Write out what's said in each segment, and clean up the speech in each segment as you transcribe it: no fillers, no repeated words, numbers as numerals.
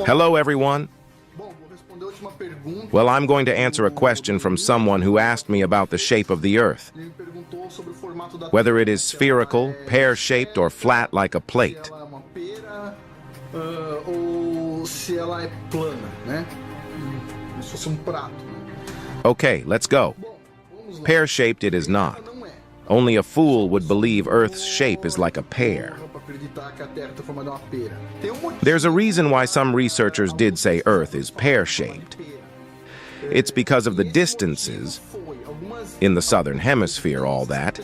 Hello, everyone. Well, I'm going to answer a question from someone who asked me about the shape of the Earth, whether it is spherical, pear-shaped, or flat like a plate. Okay, let's go. Pear-shaped it is not. Only a fool would believe Earth's shape is like a pear. There's a reason why some researchers did say Earth is pear-shaped. It's because of the distances in the southern hemisphere, all that.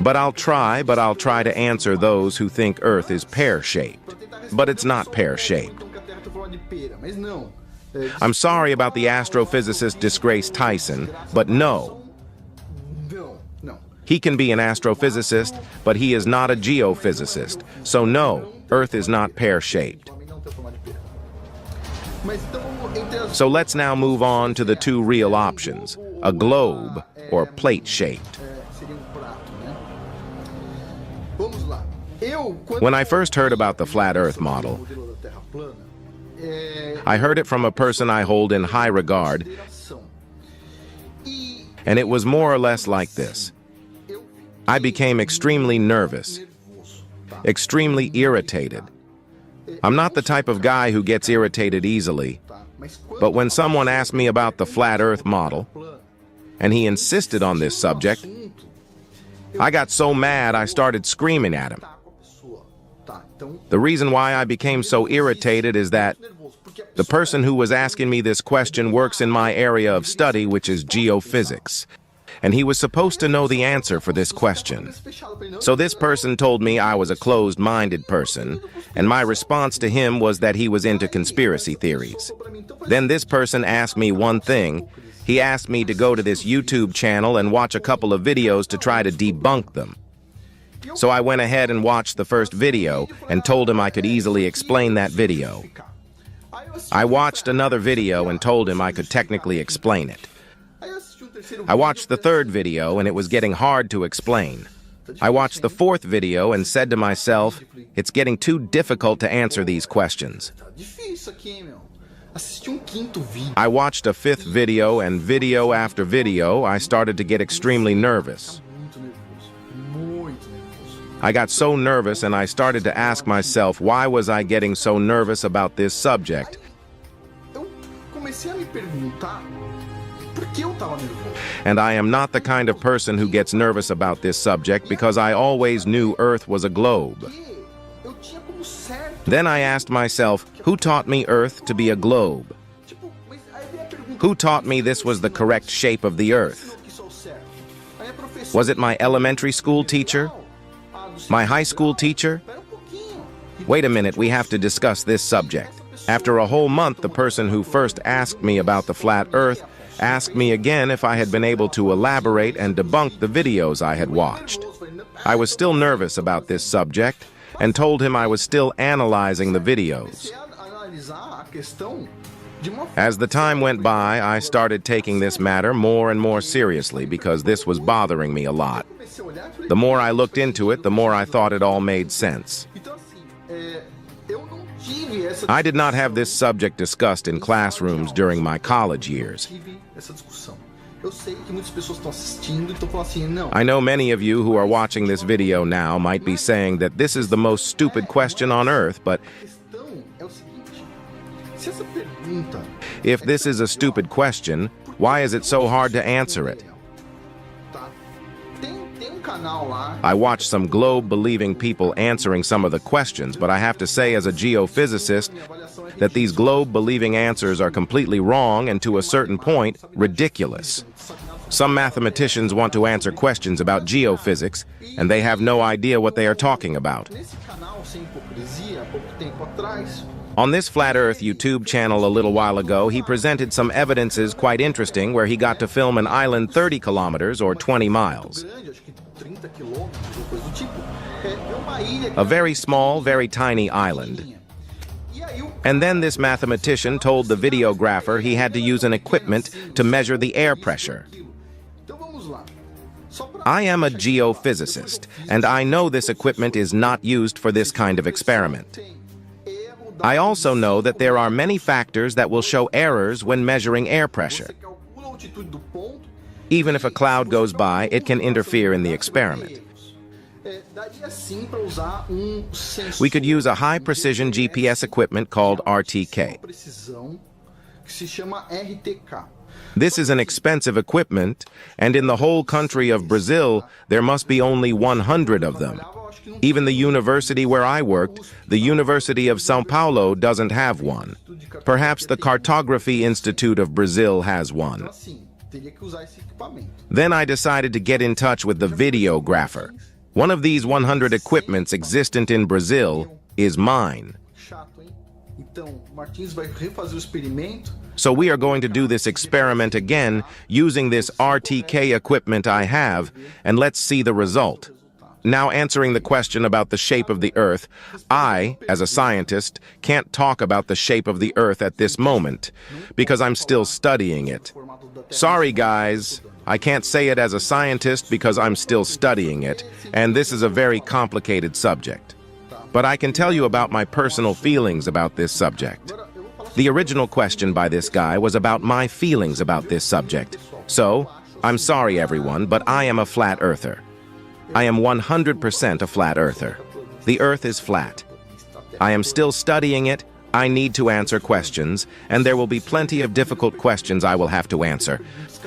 But I'll try to answer those who think Earth is pear-shaped. But it's not pear-shaped. I'm sorry about the astrophysicist disgrace Tyson, but no. He can be an astrophysicist, but he is not a geophysicist. So no, Earth is not pear-shaped. So let's now move on to the two real options, a globe or plate-shaped. When I first heard about the flat Earth model, I heard it from a person I hold in high regard, and it was more or less like this. I became extremely nervous, extremely irritated. I'm not the type of guy who gets irritated easily, but when someone asked me about the flat Earth model, and he insisted on this subject, I got so mad I started screaming at him. The reason why I became so irritated is that the person who was asking me this question works in my area of study, which is geophysics, and he was supposed to know the answer for this question. So this person told me I was a closed-minded person, and my response to him was that he was into conspiracy theories. Then this person asked me one thing. He asked me to go to this YouTube channel and watch a couple of videos to try to debunk them. So I went ahead and watched the first video and told him I could easily explain that video. I watched another video and told him I could technically explain it. I watched the third video and it was getting hard to explain. I watched the fourth video and said to myself, it's getting too difficult to answer these questions. I watched a fifth video, and video after video, I started to get extremely nervous. I got so nervous and I started to ask myself, why was I getting so nervous about this subject? And I am not the kind of person who gets nervous about this subject because I always knew Earth was a globe. Then I asked myself, who taught me Earth to be a globe? Who taught me this was the correct shape of the Earth? Was it my elementary school teacher? My high school teacher? Wait a minute, we have to discuss this subject. After a whole month, the person who first asked me about the flat Earth asked me again if I had been able to elaborate and debunk the videos I had watched. I was still nervous about this subject and told him I was still analyzing the videos. As the time went by, I started taking this matter more and more seriously because this was bothering me a lot. The more I looked into it, the more I thought it all made sense. I did not have this subject discussed in classrooms during my college years. I know many of you who are watching this video now might be saying that this is the most stupid question on Earth, but if this is a stupid question, why is it so hard to answer it? I watched some globe-believing people answering some of the questions, but I have to say as a geophysicist that these globe-believing answers are completely wrong and to a certain point, ridiculous. Some mathematicians want to answer questions about geophysics, and they have no idea what they are talking about. On this Flat Earth YouTube channel a little while ago, he presented some evidences quite interesting where he got to film an island 30 kilometers or 20 miles. A very small, very tiny island. And then this mathematician told the videographer he had to use an equipment to measure the air pressure. I am a geophysicist, and I know this equipment is not used for this kind of experiment. I also know that there are many factors that will show errors when measuring air pressure. Even if a cloud goes by, it can interfere in the experiment. We could use a high-precision GPS equipment called RTK. This is an expensive equipment, and in the whole country of Brazil, there must be only 100 of them. Even the university where I worked, the University of São Paulo, doesn't have one. Perhaps the Cartography Institute of Brazil has one. Then I decided to get in touch with the videographer. One of these 100 equipments existent in Brazil is mine. So we are going to do this experiment again using this RTK equipment I have, and let's see the result. Now, answering the question about the shape of the Earth, I, as a scientist, can't talk about the shape of the Earth at this moment, because I'm still studying it. Sorry, guys, I can't say it as a scientist because I'm still studying it, and this is a very complicated subject. But I can tell you about my personal feelings about this subject. The original question by this guy was about my feelings about this subject. So, I'm sorry everyone, but I am a flat earther. I am 100% a flat earther. The Earth is flat. I am still studying it. I need to answer questions, and there will be plenty of difficult questions I will have to answer.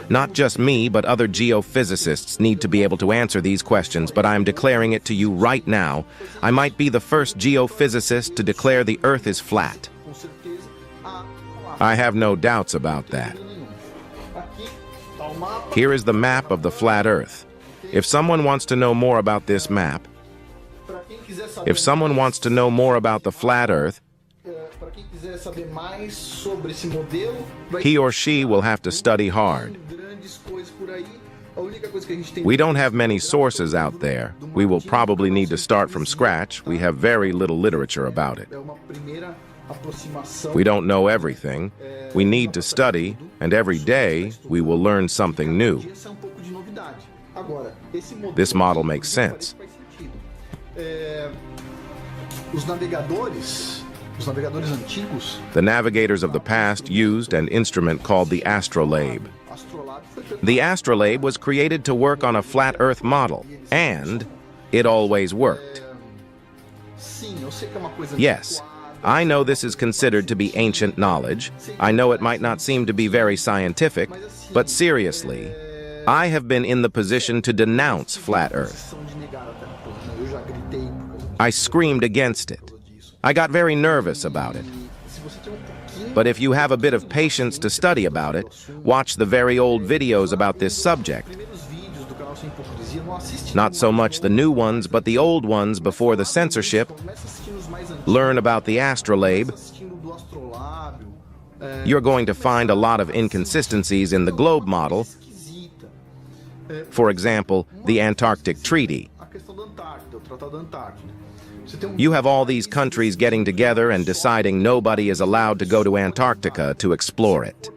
Not just me, but other geophysicists need to be able to answer these questions, but I am declaring it to you right now. I might be the first geophysicist to declare the Earth is flat. I have no doubts about that. Here is the map of the flat Earth. If someone wants to know more about this map, if someone wants to know more about the flat Earth, he or she will have to study hard. We don't have many sources out there. We will probably need to start from scratch. We have very little literature about it. We don't know everything. We need to study, and every day we will learn something new. This model makes sense. The navigators of the past used an instrument called the astrolabe. The astrolabe was created to work on a flat Earth model, and it always worked. Yes, I know this is considered to be ancient knowledge. I know it might not seem to be very scientific, but seriously, I have been in the position to denounce flat Earth. I screamed against it. I got very nervous about it. But if you have a bit of patience to study about it, watch the very old videos about this subject. Not so much the new ones, but the old ones before the censorship. Learn about the astrolabe. You're going to find a lot of inconsistencies in the globe model. For example, the Antarctic Treaty. You have all these countries getting together and deciding nobody is allowed to go to Antarctica to explore it.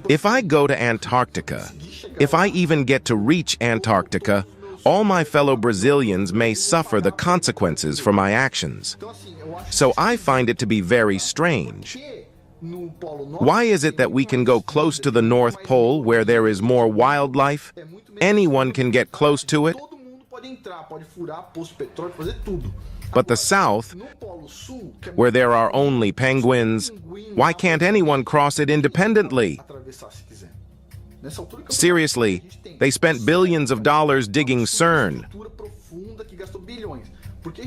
If I go to Antarctica, if I even get to reach Antarctica, all my fellow Brazilians may suffer the consequences for my actions. So I find it to be very strange. Why is it that we can go close to the North Pole where there is more wildlife? Anyone can get close to it. But the South, where there are only penguins, why can't anyone cross it independently? Seriously, they spent billions of dollars digging CERN.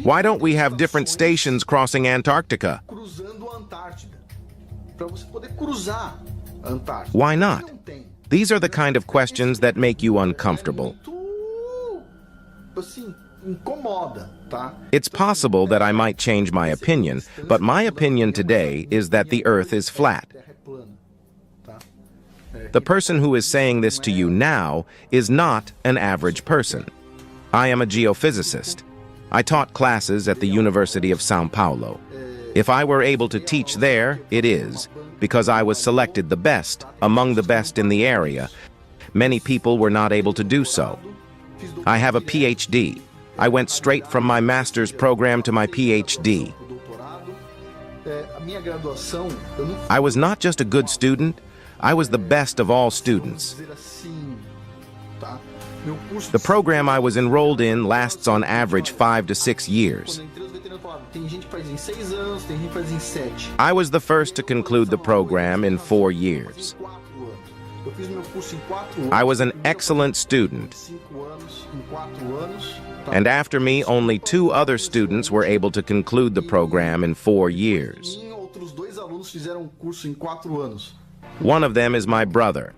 Why don't we have different stations crossing Antarctica? Why not? These are the kind of questions that make you uncomfortable. It's possible that I might change my opinion, but my opinion today is that the Earth is flat. The person who is saying this to you now is not an average person. I am a geophysicist. I taught classes at the University of São Paulo. If I were able to teach there, it is because I was selected the best, among the best in the area, many people were not able to do so. I have a PhD. I went straight from my master's program to my PhD. I was not just a good student, I was the best of all students. The program I was enrolled in lasts on average 5 to 6 years. I was the first to conclude the program in 4 years. I was an excellent student. And after me, only 2 other students were able to conclude the program in 4 years. One of them is my brother.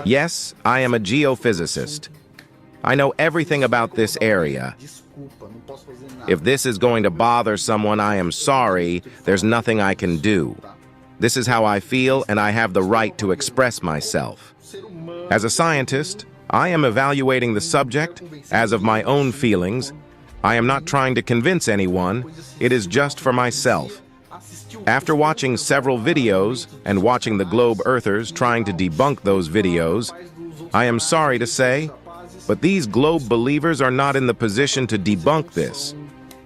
Yes, I am a geophysicist. I know everything about this area. If this is going to bother someone, I am sorry. There's nothing I can do. This is how I feel, and I have the right to express myself. As a scientist, I am evaluating the subject as of my own feelings. I am not trying to convince anyone. It is just for myself. After watching several videos and watching the globe earthers trying to debunk those videos, I am sorry to say, but these globe believers are not in the position to debunk this.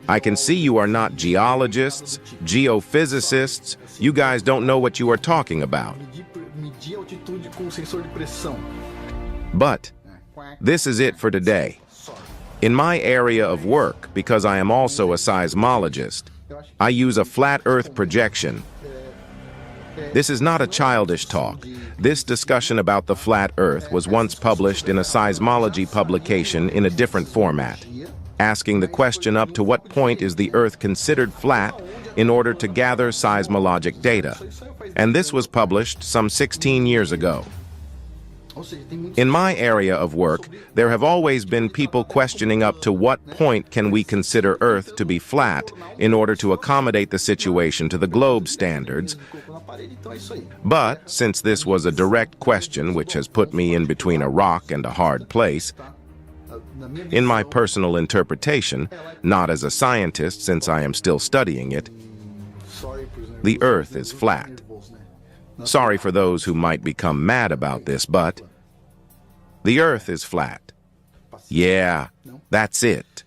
I can see you are not geologists, geophysicists. You guys don't know what you are talking about. But this is it for today. In my area of work, because I am also a seismologist, I use a flat Earth projection. This is not a childish talk. This discussion about the flat Earth was once published in a seismology publication in a different format, asking the question up to what point is the Earth considered flat in order to gather seismologic data. And this was published some 16 years ago. In my area of work, there have always been people questioning up to what point can we consider Earth to be flat in order to accommodate the situation to the globe standards. But since this was a direct question which has put me in between a rock and a hard place, in my personal interpretation, not as a scientist since I am still studying it, the Earth is flat. Sorry for those who might become mad about this, but the Earth is flat. Yeah, that's it.